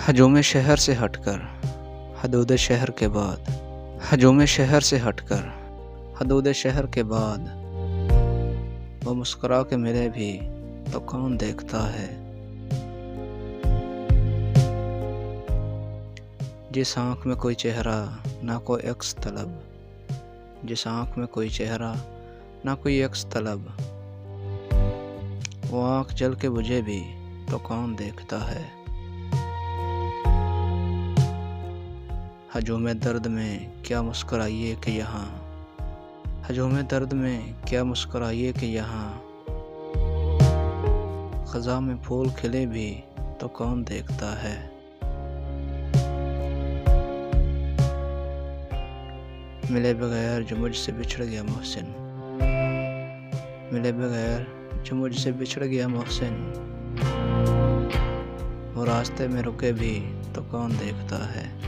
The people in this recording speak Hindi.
हजूम शहर से हटकर हदूद शहर के बाद, हजूम शहर से हटकर हदूद शहर के बाद, वो मुस्कुरा के मिले भी तो कौन देखता है। जिस आँख में कोई चेहरा ना कोई अक्स तलब, जिस आँख में कोई चेहरा ना कोई अक्स तलब, वो आँख जल के बुझे भी तो कौन देखता है। हजूम दर्द में क्या मुस्कुराइए कि यहाँ, हजूम दर्द में क्या मुस्कुराइए कि यहाँ, ख़ज़ा में फूल खिले भी तो कौन देखता है। मिले बगैर जो मुझसे बिछड़ गया मोहसिन, मिले बगैर जो मुझसे बिछड़ गया मोहसिन, वो रास्ते में रुके भी तो कौन देखता है।